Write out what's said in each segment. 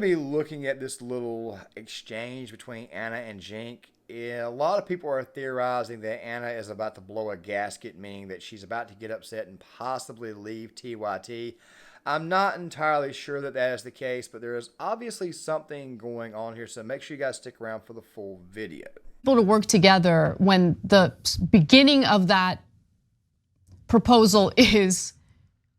to be looking at this little exchange between Ana and Jink. A lot of people are theorizing that Ana is about to blow a gasket, meaning that she's about to get upset and possibly leave TYT. I'm not entirely sure that that is the case, but there is obviously something going on here, so make sure you guys stick around for the full video. People to work together when the beginning of that proposal is,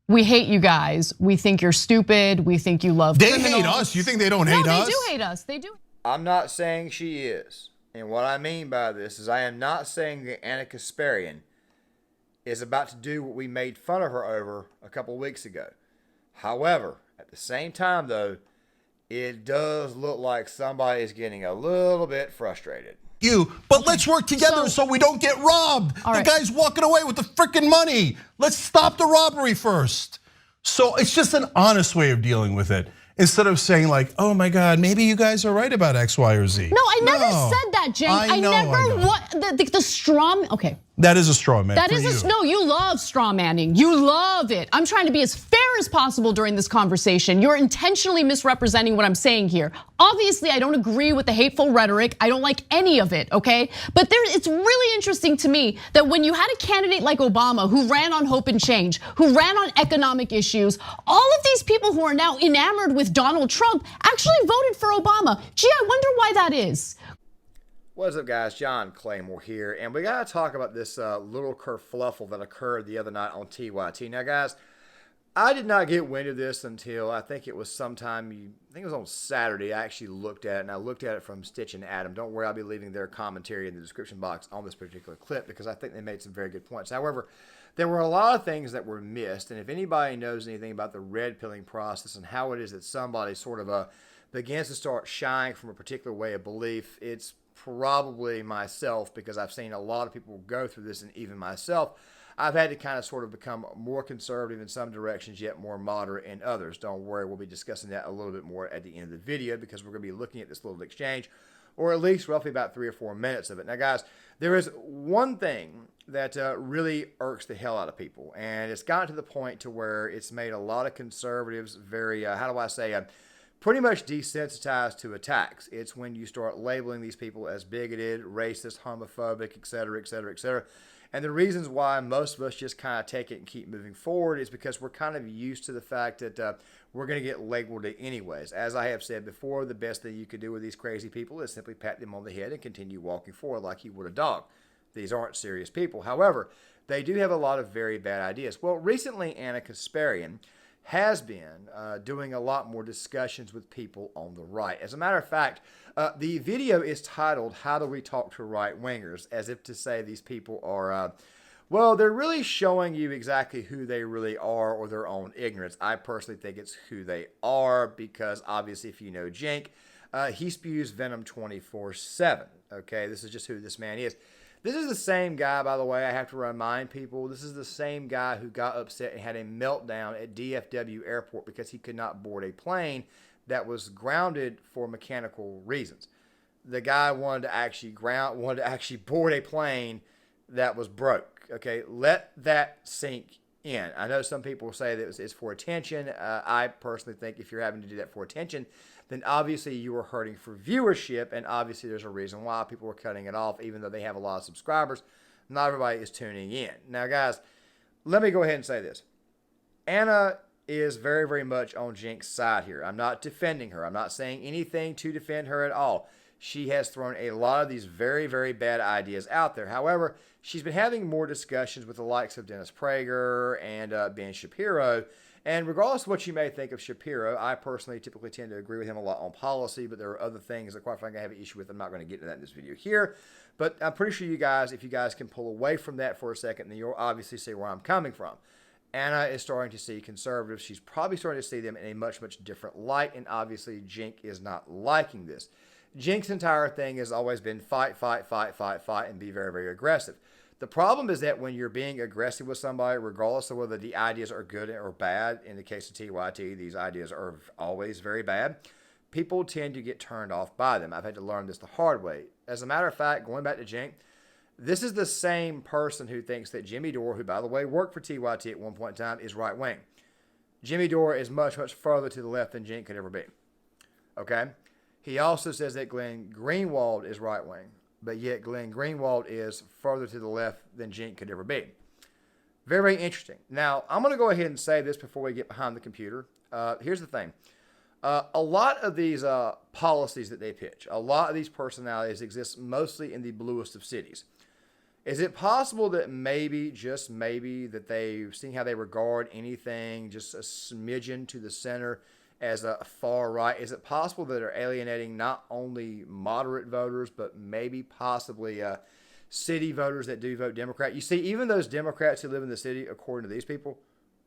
we hate you guys, we think you're stupid, we think you love criminals. They hate us. You think they don't hate us? No, they do hate us. They do. I'm not saying she is. And what I mean by this is I am not saying that Ana Kasparian is about to do what we made fun of her over a couple weeks ago. However, at the same time, though, it does look like somebody is getting a little bit frustrated. But let's work together so we don't get robbed. The guy's walking away with the freaking money. Let's stop the robbery first. So it's just an honest way of dealing with it. Instead of saying like, oh my God, maybe you guys are right about X, Y, or Z. No, I never said that, Jake. I never, the straw, okay. That is a straw man. No, you love straw manning. You love it. I'm trying to be as fair as possible during this conversation. You're intentionally misrepresenting what I'm saying here. Obviously, I don't agree with the hateful rhetoric. I don't like any of it, okay? But it's really interesting to me that when you had a candidate like Obama who ran on hope and change, who ran on economic issues, all of these people who are now enamored with Donald Trump actually voted for Obama. Gee, I wonder why that is. What's up, guys? John Claymore here, and we got to talk about this little kerfluffle that occurred the other night on TYT. Now, guys, I did not get wind of this until I think it was sometime, I think it was on Saturday. I actually looked at it, and I looked at it from Stitch and Adam. Don't worry, I'll be leaving their commentary in the description box on this particular clip because I think they made some very good points. However, there were a lot of things that were missed, and if anybody knows anything about the red pilling process and how it is that somebody sort of begins to start shying from a particular way of belief, it's probably myself, because I've seen a lot of people go through this, and even myself, I've had to kind of sort of become more conservative in some directions, yet more moderate in others. Don't worry, we'll be discussing that a little bit more at the end of the video because we're going to be looking at this little exchange, or at least roughly about 3 or 4 minutes of it. Now, guys, there is one thing that really irks the hell out of people, and it's gotten to the point to where it's made a lot of conservatives very, pretty much desensitized to attacks. It's when you start labeling these people as bigoted, racist, homophobic, etc., etc., etc. And the reasons why most of us just kind of take it and keep moving forward is because we're kind of used to the fact that we're going to get labeled it anyways. As I have said before, the best thing you can do with these crazy people is simply pat them on the head and continue walking forward like you would a dog. These aren't serious people. However, they do have a lot of very bad ideas. Well, recently, Ana Kasparian has been doing a lot more discussions with people on the right. As a matter of fact, the video is titled, How Do We Talk to Right-Wingers? As if to say these people are, well, they're really showing you exactly who they really are or their own ignorance. I personally think it's who they are because obviously if you know Jink, he spews venom 24/7. Okay, this is just who this man is. This is the same guy, by the way, I have to remind people, this is the same guy who got upset and had a meltdown at DFW Airport because he could not board a plane that was grounded for mechanical reasons. The guy wanted to actually board a plane that was broke. Okay, let that sink in. I know some people say that it's for attention. I personally think if you're having to do that for attention, then obviously you are hurting for viewership, and obviously there's a reason why people are cutting it off, even though they have a lot of subscribers. Not everybody is tuning in. Now, guys, let me go ahead and say this. Ana is very, very much on Jink's side here. I'm not defending her. I'm not saying anything to defend her at all. She has thrown a lot of these very, very bad ideas out there. However, she's been having more discussions with the likes of Dennis Prager and Ben Shapiro. And regardless of what you may think of Shapiro, I personally typically tend to agree with him a lot on policy, but there are other things that, quite frankly, I have an issue with. I'm not going to get into that in this video here. But I'm pretty sure you guys, if you guys can pull away from that for a second, then you'll obviously see where I'm coming from. Ana is starting to see conservatives. She's probably starting to see them in a much, much different light, and obviously Jink is not liking this. Jink's entire thing has always been fight, fight, fight, fight, fight, and be very, very aggressive. The problem is that when you're being aggressive with somebody, regardless of whether the ideas are good or bad, in the case of TYT, these ideas are always very bad, people tend to get turned off by them. I've had to learn this the hard way. As a matter of fact, going back to Jink, this is the same person who thinks that Jimmy Dore, who, by the way, worked for TYT at one point in time, is right-wing. Jimmy Dore is much, much further to the left than Jink could ever be. Okay? He also says that Glenn Greenwald is right wing, but yet Glenn Greenwald is further to the left than Cenk could ever be. Very, very interesting. Now, I'm going to go ahead and say this before we get behind the computer. Here's the thing. A lot of these policies that they pitch, a lot of these personalities exist mostly in the bluest of cities. Is it possible that maybe, just maybe, that they've seen how they regard anything just a smidgen to the center as a far right? Is it possible that they're alienating not only moderate voters, but maybe possibly city voters that do vote Democrat? You see, even those Democrats who live in the city, according to these people,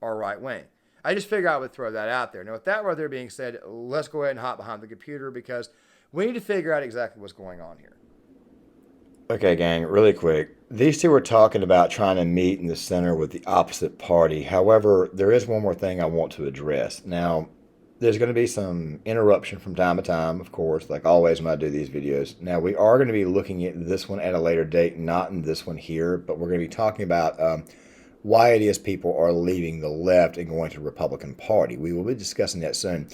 are right wing. I just figured I would throw that out there. Now, with that right there being said, let's go ahead and hop behind the computer because we need to figure out exactly what's going on here. Okay, gang, really quick. These two were talking about trying to meet in the center with the opposite party. However, there is one more thing I want to address. Now, there's going to be some interruption from time to time, of course, like always when I do these videos. Now, we are going to be looking at this one at a later date, not in this one here, but we're going to be talking about why it is people are leaving the left and going to the Republican Party. We will be discussing that soon.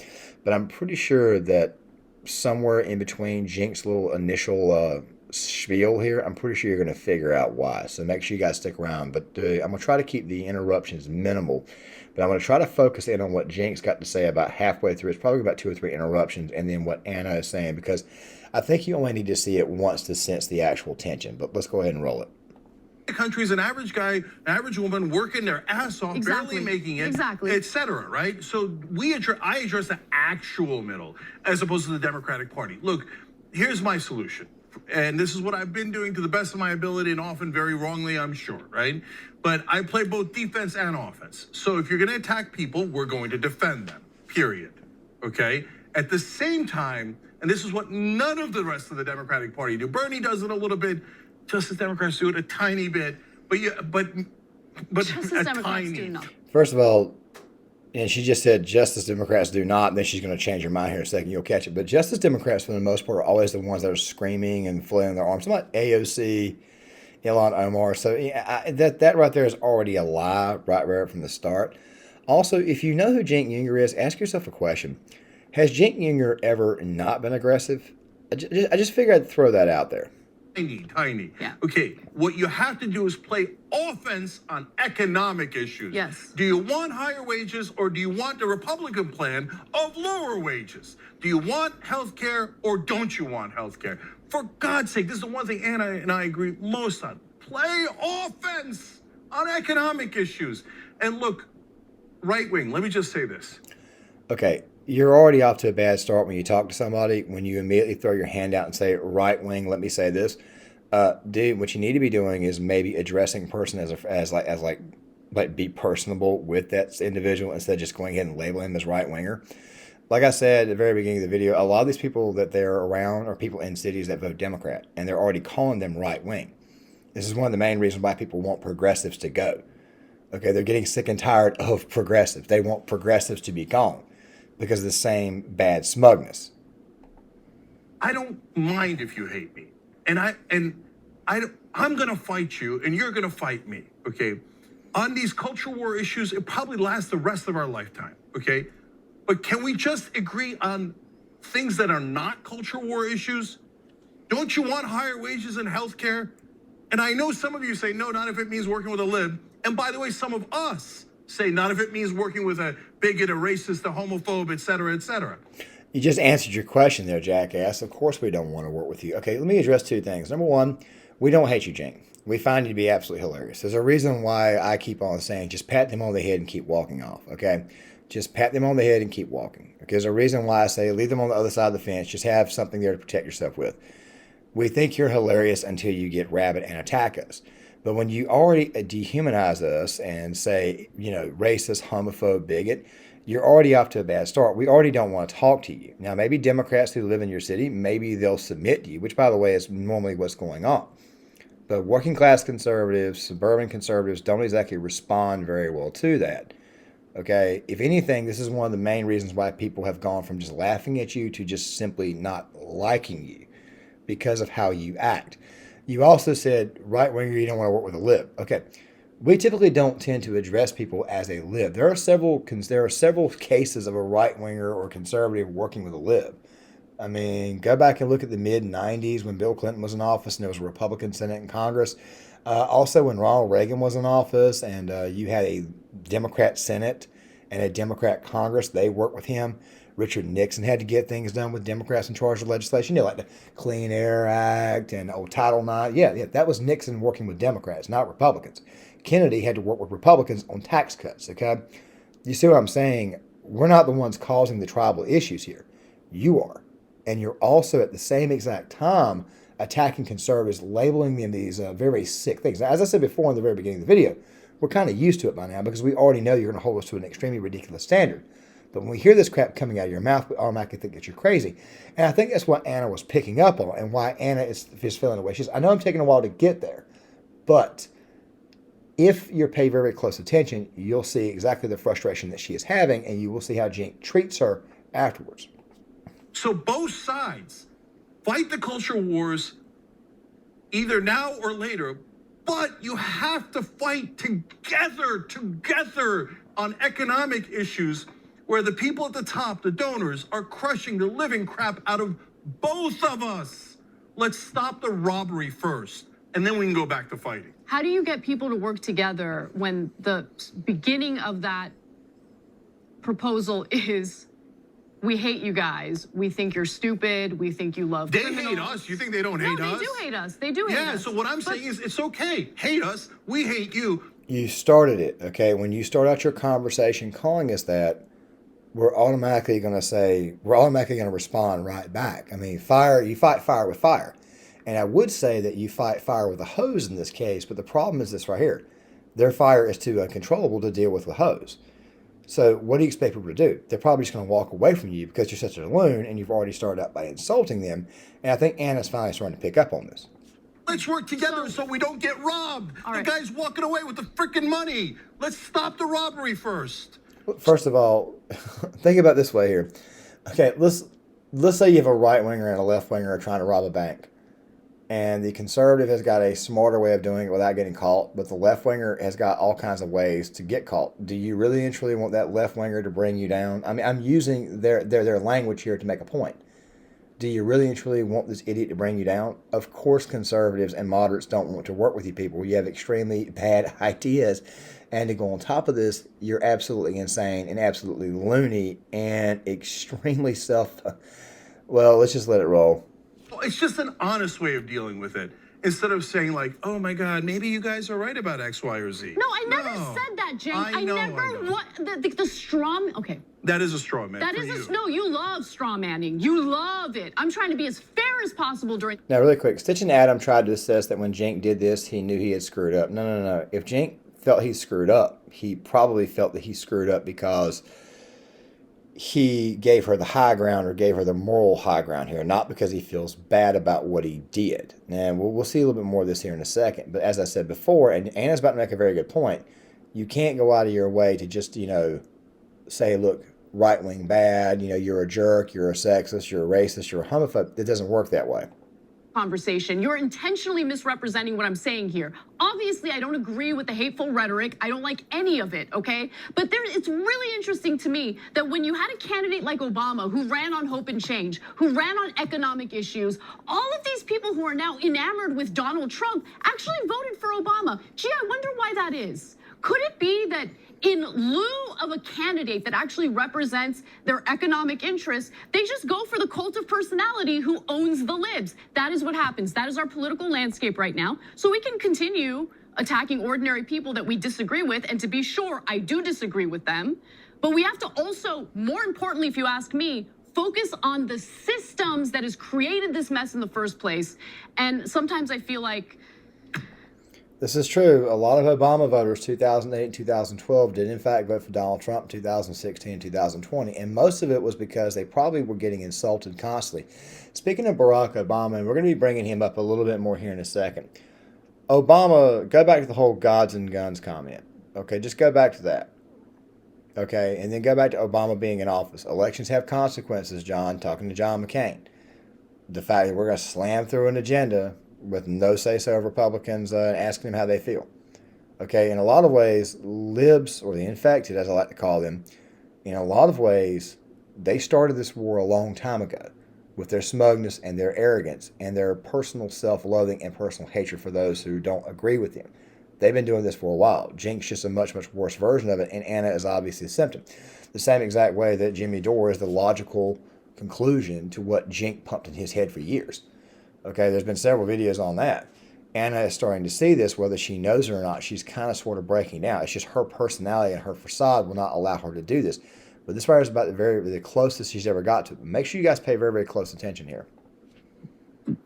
But I'm pretty sure that somewhere in between Cenk's little initial spiel here, I'm pretty sure you're going to figure out why. So make sure you guys stick around. But I'm going to try to keep the interruptions minimal. But I'm going to try to focus in on what Cenk's got to say about halfway through. It's probably about 2 or 3 interruptions, and then what Anna is saying, because I think you only need to see it once to sense the actual tension. But let's go ahead and roll it. The country's an average guy, an average woman working their ass off, barely making it, etc. Right? So I address the actual middle as opposed to the Democratic Party. Look, here's my solution. And this is what I've been doing to the best of my ability, and often very wrongly, I'm sure, right? But I play both defense and offense. So if you're going to attack people, we're going to defend them, period. Okay? At the same time, and this is what none of the rest of the Democratic Party do. Bernie does it a little bit. Justice Democrats do it a tiny bit. But Justice a Democrats tiny. do not. First of all, and she just said Justice Democrats do not, and then she's going to change her mind here in a second. You'll catch it. But Justice Democrats, for the most part, are always the ones that are screaming and flailing their arms. I'm like AOC, Ilhan Omar. So that right there is already a lie right from the start. Also, if you know who Cenk Uygur is, ask yourself a question. Has Cenk Uygur ever not been aggressive? I just figured I'd throw that out there. Tiny. Yeah. Okay, what you have to do is play offense on economic issues. Yes. Do you want higher wages or do you want the Republican plan of lower wages? Do you want health care or don't you want health care? For God's sake, this is the one thing Anna and I agree most on. Play offense on economic issues. And look, right wing, let me just say this. Okay, you're already off to a bad start when you talk to somebody, when you immediately throw your hand out and say, right wing, let me say this. Dude, what you need to be doing is maybe addressing a person as be personable with that individual instead of just going ahead and labeling them as right winger. Like I said at the very beginning of the video, a lot of these people that they're around are people in cities that vote Democrat, and they're already calling them right wing. This is one of the main reasons why people want progressives to go. Okay, they're getting sick and tired of progressives. They want progressives to be gone because of the same bad smugness. I don't mind if you hate me, I'm gonna fight you, and you're gonna fight me. Okay, on these culture war issues, it probably lasts the rest of our lifetime. Okay, but can we just agree on things that are not culture war issues? Don't you want higher wages and health care? And I know some of you say, no, not if it means working with a lib. And by the way, some of us say, not if it means working with a bigot, a racist, a homophobe, et cetera, et cetera. You just answered your question there, jackass. Of course we don't want to work with you. Okay, let me address 2 things. Number 1, we don't hate you, Cenk. We find you to be absolutely hilarious. There's a reason why I keep on saying just pat them on the head and keep walking off, okay? Just pat them on the head and keep walking. Okay, there's a reason why I say leave them on the other side of the fence. Just have something there to protect yourself with. We think you're hilarious until you get rabid and attack us. But when you already dehumanize us and say, racist, homophobe, bigot, you're already off to a bad start. We already don't want to talk to you. Now, maybe Democrats who live in your city, maybe they'll submit to you, which, by the way, is normally what's going on. But working class conservatives, suburban conservatives don't exactly respond very well to that. Okay, if anything, this is one of the main reasons why people have gone from just laughing at you to just simply not liking you because of how you act. You also said, right winger, you don't want to work with a lib. Okay, we typically don't tend to address people as a lib. There are several cases of a right winger or conservative working with a lib. I mean, go back and look at the mid 90s when Bill Clinton was in office and there was a Republican Senate and Congress. Also, when Ronald Reagan was in office and you had a Democrat Senate and a Democrat Congress, they worked with him. Richard Nixon had to get things done with Democrats in charge of legislation, like the Clean Air Act and Title IX. Yeah, that was Nixon working with Democrats, not Republicans. Kennedy had to work with Republicans on tax cuts, okay? You see what I'm saying? We're not the ones causing the tribal issues here. You are. And you're also at the same exact time attacking conservatives, labeling them these very sick things. Now, as I said before in the very beginning of the video, we're kind of used to it by now because we already know you're going to hold us to an extremely ridiculous standard. But when we hear this crap coming out of your mouth, we automatically think that you're crazy. And I think that's what Ana was picking up on and why Ana is feeling the way she is. I know I'm taking a while to get there, but if you pay very close attention, you'll see exactly the frustration that she is having, and you will see how Cenk treats her afterwards. So both sides fight the culture wars either now or later, but you have to fight together on economic issues where the people at the top, the donors, are crushing the living crap out of both of us. Let's stop the robbery first, and then we can go back to fighting. How do you get people to work together when the beginning of that proposal is, we hate you guys, we think you're stupid, we think you love criminals? They hate us. You think they don't hate us? No, they do hate us. They do hate us. Yeah, so what I'm saying is it's okay. Hate us. We hate you. You started it, okay? When you start out your conversation calling us that, we're automatically going to respond right back. I mean, you fight fire with fire. And I would say that you fight fire with a hose in this case, but the problem is this right here. Their fire is too uncontrollable to deal with the hose. So what do you expect people to do? They're probably just going to walk away from you because you're such a loon and you've already started out by insulting them. And I think Ana's finally starting to pick up on this. Let's work together so we don't get robbed. The guy's walking away with the freaking money. Let's stop the robbery first. First of all, think about it this way here. Okay, let's say you have a right winger and a left winger trying to rob a bank. And the conservative has got a smarter way of doing it without getting caught, but the left winger has got all kinds of ways to get caught. Do you really and truly want that left winger to bring you down? I mean, I'm using their language here to make a point. Do you really and truly want this idiot to bring you down? Of course, conservatives and moderates don't want to work with you people. You have extremely bad ideas. And to go on top of this, you're absolutely insane and absolutely loony and extremely well, let's just let it roll. It's just an honest way of dealing with it. Instead of saying like, oh my God, maybe you guys are right about X, Y, or Z. No, I never said that, Cenk. I never, the straw, okay. That is a straw man. No, you love straw manning. You love it. I'm trying to be as fair as possible during. Now, really quick, Stitch and Adam tried to assess that when Cenk did this, he knew he had screwed up. No. If Cenk felt he screwed up, he probably felt that he screwed up because he gave her the high ground or gave her the moral high ground here, not because he feels bad about what he did. And we'll see a little bit more of this here in a second. But as I said before, and Anna's about to make a very good point, you can't go out of your way to just, say, look, right wing bad, you're a jerk, you're a sexist, you're a racist, you're a homophobe. It doesn't work that way. Conversation. You're intentionally misrepresenting what I'm saying here. Obviously, I don't agree with the hateful rhetoric. I don't like any of it, okay? But it's really interesting to me that when you had a candidate like Obama who ran on hope and change, who ran on economic issues, all of these people who are now enamored with Donald Trump actually voted for Obama. Gee, I wonder why that is. Could it be that in lieu of a candidate that actually represents their economic interests, they just go for the cult of personality who owns the libs? That is what happens. That is our political landscape right now. So we can continue attacking ordinary people that we disagree with. And to be sure, I do disagree with them. But we have to also, more importantly, if you ask me, focus on the systems that has created this mess in the first place. And sometimes I feel like, this is true. A lot of Obama voters, 2008 and 2012, did in fact vote for Donald Trump in 2016 and 2020. And most of it was because they probably were getting insulted constantly. Speaking of Barack Obama, and we're going to be bringing him up a little bit more here in a second. Obama, go back to the whole gods and guns comment. Okay, just go back to that. Okay, and then go back to Obama being in office. Elections have consequences, John, talking to John McCain. The fact that we're going to slam through an agenda with no say-so of Republicans and asking them how they feel. Okay, in a lot of ways, libs, or the infected, as I like to call them, in a lot of ways, they started this war a long time ago. with their smugness and their arrogance and their personal self-loathing and personal hatred for those who don't agree with them. They've been doing this for a while. Jink's just a much, much worse version of it, and Ana is obviously a symptom. The same exact way that Jimmy Dore is the logical conclusion to what Jink pumped in his head for years. Okay, there's been several videos on that. Ana is starting to see this, whether she knows it or not. She's kind of sort of breaking down. It's just her personality and her facade will not allow her to do this. But this writer is about the closest she's ever got to. Make sure you guys pay very, very close attention here.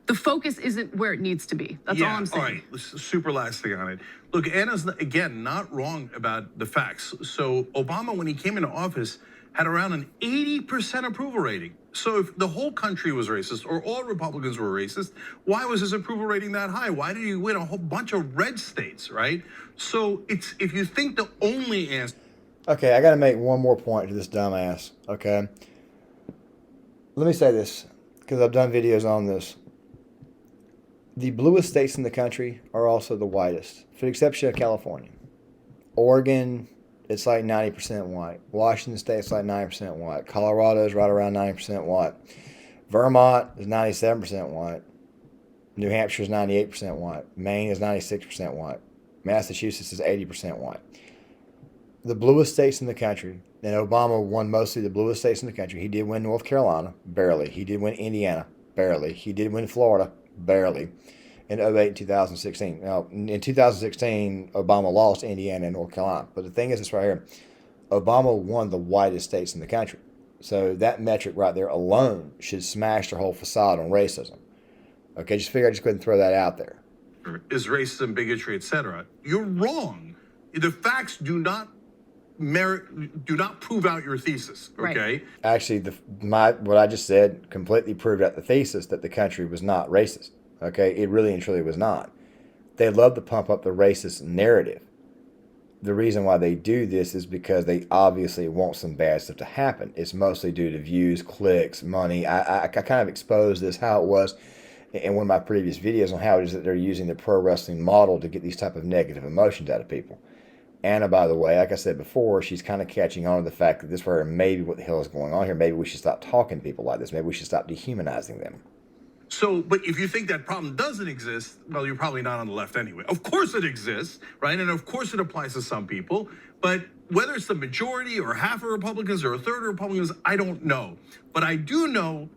The focus isn't where it needs to be. That's all I'm saying. All right, super last thing on it. Look, Anna's, again, not wrong about the facts. So Obama, when he came into office, had around an 80% approval rating. So if the whole country was racist or all Republicans were racist, why was his approval rating that high? Why did he win a whole bunch of red states, right? So it's, if you think the only answer. Okay, I got to make one more point to this dumbass, okay? Let me say this, because I've done videos on this. The bluest states in the country are also the whitest, for the exception of California. Oregon, it's like 90% white. Washington State's like 90% white. Colorado is right around 90% white. Vermont is 97% white. New Hampshire is 98% white. Maine is 96% white. Massachusetts is 80% white. The bluest states in the country, and Obama won mostly the bluest states in the country. He did win North Carolina, barely. He did win Indiana, barely. He did win Florida, barely, in 2008 and 2016. Now, in 2016, Obama lost Indiana and North Carolina. But the thing is, this right here, Obama won the whitest states in the country. So that metric right there alone should smash their whole facade on racism. Okay, just figure I'd just go ahead and throw that out there. Is racism, bigotry, etc. You're wrong. The facts do not prove out your thesis, okay? Right. Actually, what I just said completely proved out the thesis that the country was not racist, okay? It really and truly was not. They love to pump up the racist narrative. The reason why they do this is because they obviously want some bad stuff to happen. It's mostly due to views, clicks, money. I kind of exposed this, how it was in one of my previous videos on how it is that they're using the pro wrestling model to get these type of negative emotions out of people. Anna, by the way, like I said before, she's kind of catching on to the fact that this where maybe what the hell is going on here. Maybe we should stop talking to people like this. Maybe we should stop dehumanizing them. So, but if you think that problem doesn't exist, well, you're probably not on the left anyway. Of course it exists, right? And of course it applies to some people. But whether it's the majority or half of Republicans or a third of Republicans, I don't know. But I do know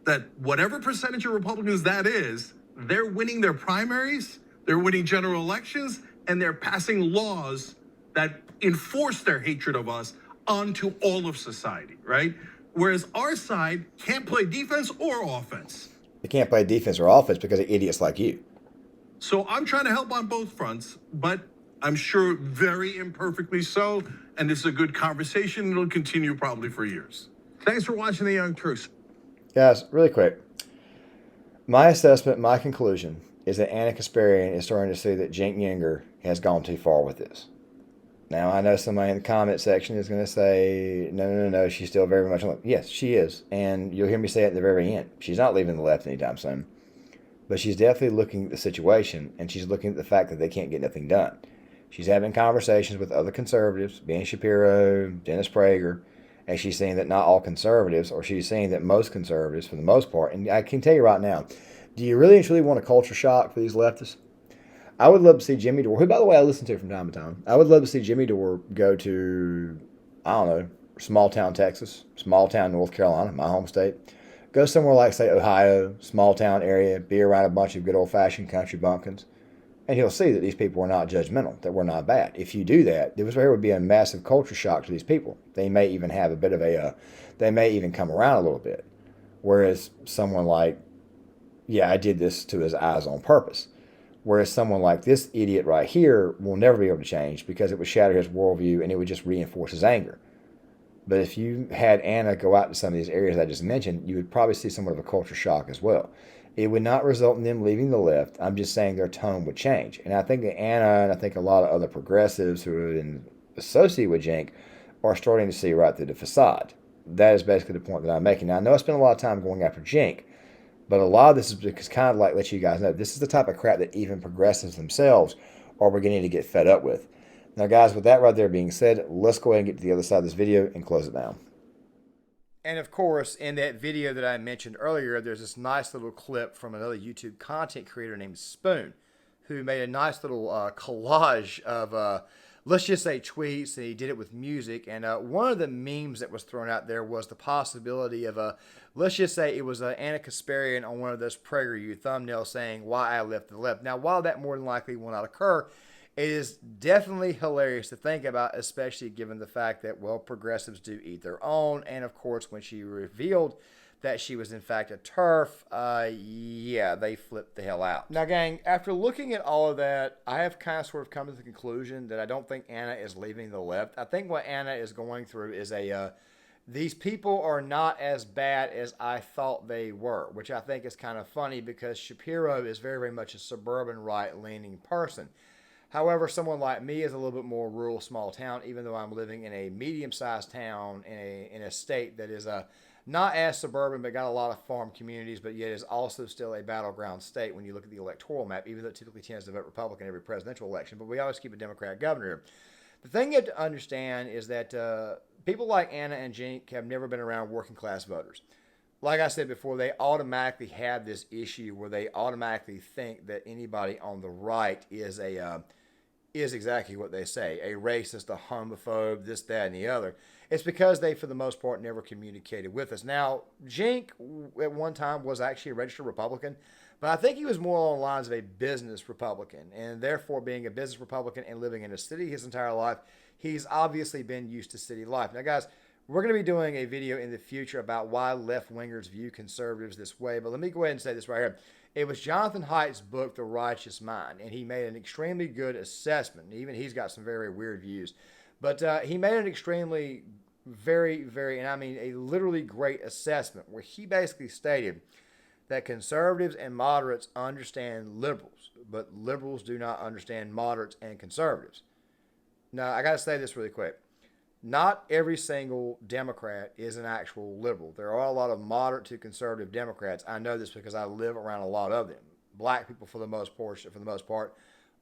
that whatever percentage of Republicans that is, they're winning their primaries, they're winning general elections, and they're passing laws that enforce their hatred of us onto all of society, right? Whereas our side can't play defense or offense. They can't play defense or offense because of idiots like you. So I'm trying to help on both fronts, but I'm sure very imperfectly so. And this is a good conversation. It'll continue probably for years. Thanks for watching The Young Turks. Guys, really quick. My assessment, my conclusion is that Ana Kasparian is starting to see that Cenk Uygur has gone too far with this. Now, I know somebody in the comment section is going to say, no, she's still very much on the left. Yes, she is. And you'll hear me say it at the very end. She's not leaving the left anytime soon. But she's definitely looking at the situation, and she's looking at the fact that they can't get nothing done. She's having conversations with other conservatives, Ben Shapiro, Dennis Prager, and she's saying that not all conservatives, or she's saying that most conservatives, for the most part, and I can tell you right now, do you really and truly want a culture shock for these leftists? I would love to see Jimmy Dore, who, by the way, I listen to from time to time. I would love to see Jimmy Dore go to, I don't know, small town Texas, small town North Carolina, my home state. Go somewhere like, say, Ohio, small town area, be around a bunch of good old-fashioned country bumpkins, and he'll see that these people are not judgmental, that we're not bad. If you do that, there would be a massive culture shock to these people. They may even have a bit of they may even come around a little bit. Whereas someone like, yeah, I did this to his eyes on purpose. Whereas someone like this idiot right here will never be able to change because it would shatter his worldview and it would just reinforce his anger. But if you had Ana go out to some of these areas I just mentioned, you would probably see somewhat of a culture shock as well. It would not result in them leaving the left. I'm just saying their tone would change. And I think that Ana and I think a lot of other progressives who are associated with Cenk are starting to see right through the facade. That is basically the point that I'm making. Now, I know I spent a lot of time going after Cenk, but a lot of this is because kind of like let you guys know, this is the type of crap that even progressives themselves are beginning to get fed up with. Now, guys, with that right there being said, let's go ahead and get to the other side of this video and close it down. And of course, in that video that I mentioned earlier, there's this nice little clip from another YouTube content creator named Spoon, who made a nice little collage of, let's just say, tweets, and he did it with music. And one of the memes that was thrown out there was the possibility of, let's just say it was Ana Kasparian on one of those PragerU thumbnails saying, "Why I left the left." Now, while that more than likely will not occur, it is definitely hilarious to think about, especially given the fact that, well, progressives do eat their own. And of course, when she revealed that she was in fact a TERF, yeah, they flipped the hell out. Now, gang, after looking at all of that, I have kind of sort of come to the conclusion that I don't think Ana is leaving the left. I think what Ana is going through is these people are not as bad as I thought they were, which I think is kind of funny because Shapiro is very, very much a suburban right-leaning person. However, someone like me is a little bit more rural, small town, even though I'm living in a medium-sized town in a state that is not as suburban, but got a lot of farm communities, but yet is also still a battleground state when you look at the electoral map, even though it typically tends to vote Republican every presidential election. But we always keep a Democrat governor. The thing you have to understand is that people like Ana and Jink have never been around working-class voters. Like I said before, they automatically have this issue where they automatically think that anybody on the right is exactly what they say, a racist, a homophobe, this, that, and the other. It's because they, for the most part, never communicated with us. Now, Jink, at one time, was actually a registered Republican, but I think he was more along the lines of a business Republican, and therefore, being a business Republican and living in a city his entire life, he's obviously been used to city life. Now, guys, we're going to be doing a video in the future about why left-wingers view conservatives this way, but let me go ahead and say this right here. It was Jonathan Haidt's book, The Righteous Mind, and he made an extremely good assessment. Even he's got some very weird views. But he made an extremely, very, and I mean a literally great assessment where he basically stated that conservatives and moderates understand liberals, but liberals do not understand moderates and conservatives. Now, I got to say this really quick. Not every single Democrat is an actual liberal. There are a lot of moderate to conservative Democrats. I know this because I live around a lot of them. Black people, for the most part,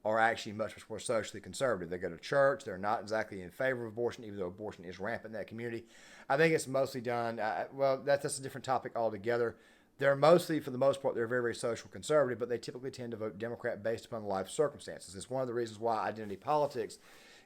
are actually much more socially conservative. They go to church. They're not exactly in favor of abortion, even though abortion is rampant in that community. I think it's mostly done, well, that's a different topic altogether. They're mostly, for the most part, they're very, very social conservative, but they typically tend to vote Democrat based upon life circumstances. It's one of the reasons why identity politics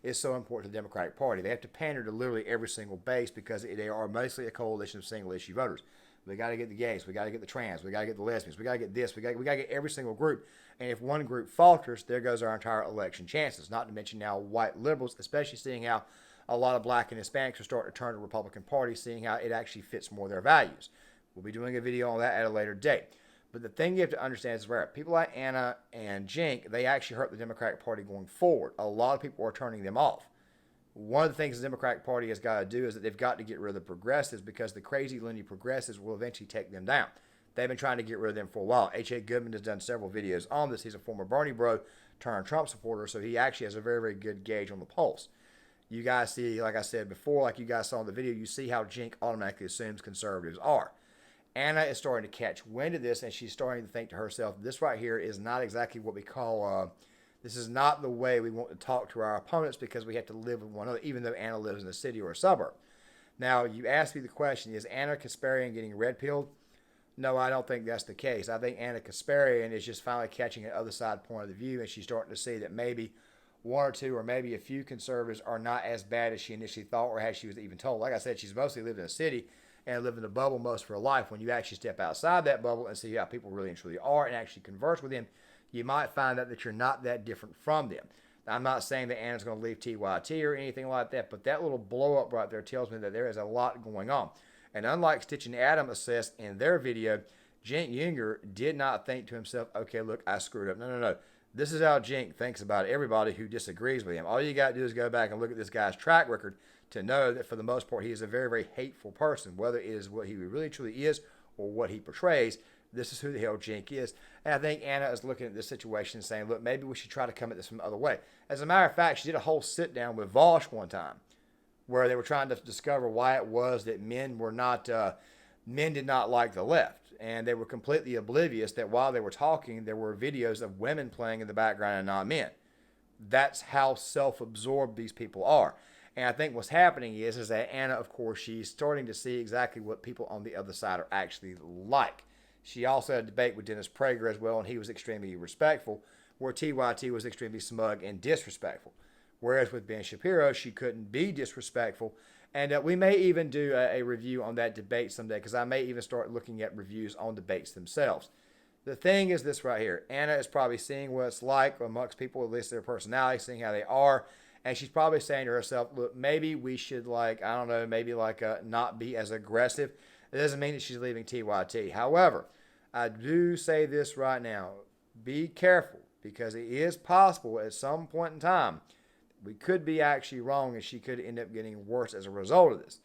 is so important to the Democratic Party. They have to pander to literally every single base because they are mostly a coalition of single-issue voters. We got to get the gays. We got to get the trans. We got to get the lesbians. We got to get this. We got to get every single group. And if one group falters, there goes our entire election chances. Not to mention now white liberals, especially seeing how a lot of black and Hispanics are starting to turn to the Republican Party, seeing how it actually fits more their values. We'll be doing a video on that at a later date. But the thing you have to understand is where people like Ana and Jink, they actually hurt the Democratic Party going forward. A lot of people are turning them off. One of the things the Democratic Party has got to do is that they've got to get rid of the progressives because the crazy loony progressives will eventually take them down. They've been trying to get rid of them for a while. H.A. Goodman has done several videos on this. He's a former Bernie bro turned Trump supporter, so he actually has a very, very good gauge on the pulse. You guys see, like I said before, like you guys saw in the video, you see how Jink automatically assumes conservatives are. Ana is starting to catch wind of this, and she's starting to think to herself, this right here is not exactly what we call, this is not the way we want to talk to our opponents because we have to live with one another, even though Ana lives in a city or a suburb. Now, you asked me the question, is Ana Kasparian getting red-pilled? No, I don't think that's the case. I think Ana Kasparian is just finally catching an other side point of the view, and she's starting to see that maybe one or two or maybe a few conservatives are not as bad as she initially thought or as she was even told. Like I said, she's mostly lived in a city and lived in a bubble most of her life. When you actually step outside that bubble and see how people really and truly are and actually converse with them, you might find out that you're not that different from them. Now, I'm not saying that Ana's going to leave TYT or anything like that, but that little blow up right there tells me that there is a lot going on. And unlike Stitch and Adam assessed in their video, Jink Younger did not think to himself, okay, look, I screwed up. No. This is how Jink thinks about everybody who disagrees with him. All you got to do is go back and look at this guy's track record to know that for the most part, he is a very, very hateful person, whether it is what he really truly is or what he portrays. This is who the hell Jink is. And I think Ana is looking at this situation and saying, look, maybe we should try to come at this from the other way. As a matter of fact, she did a whole sit down with Vosh one time where they were trying to discover why it was that men did not like the left. And they were completely oblivious that while they were talking, there were videos of women playing in the background and not men. That's how self-absorbed these people are. And I think what's happening is that Ana, of course, she's starting to see exactly what people on the other side are actually like. She also had a debate with Dennis Prager as well, and he was extremely respectful, where TYT was extremely smug and disrespectful. Whereas with Ben Shapiro, she couldn't be disrespectful. And we may even do a review on that debate someday, because I may even start looking at reviews on debates themselves. The thing is this right here. Ana is probably seeing what it's like amongst people, at least their personality, seeing how they are. And she's probably saying to herself, look, maybe we should not be as aggressive. It doesn't mean that she's leaving TYT. However, I do say this right now. Be careful, because it is possible at some point in time we could be actually wrong and she could end up getting worse as a result of this.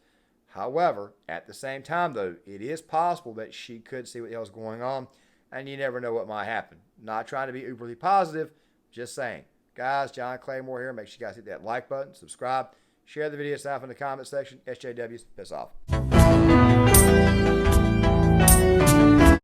However, at the same time, though, it is possible that she could see what the hell's going on, and you never know what might happen. Not trying to be uberly positive, just saying. Guys, John Claymore here. Make sure you guys hit that like button, subscribe, share the video, stuff in the comment section. SJWs, piss off.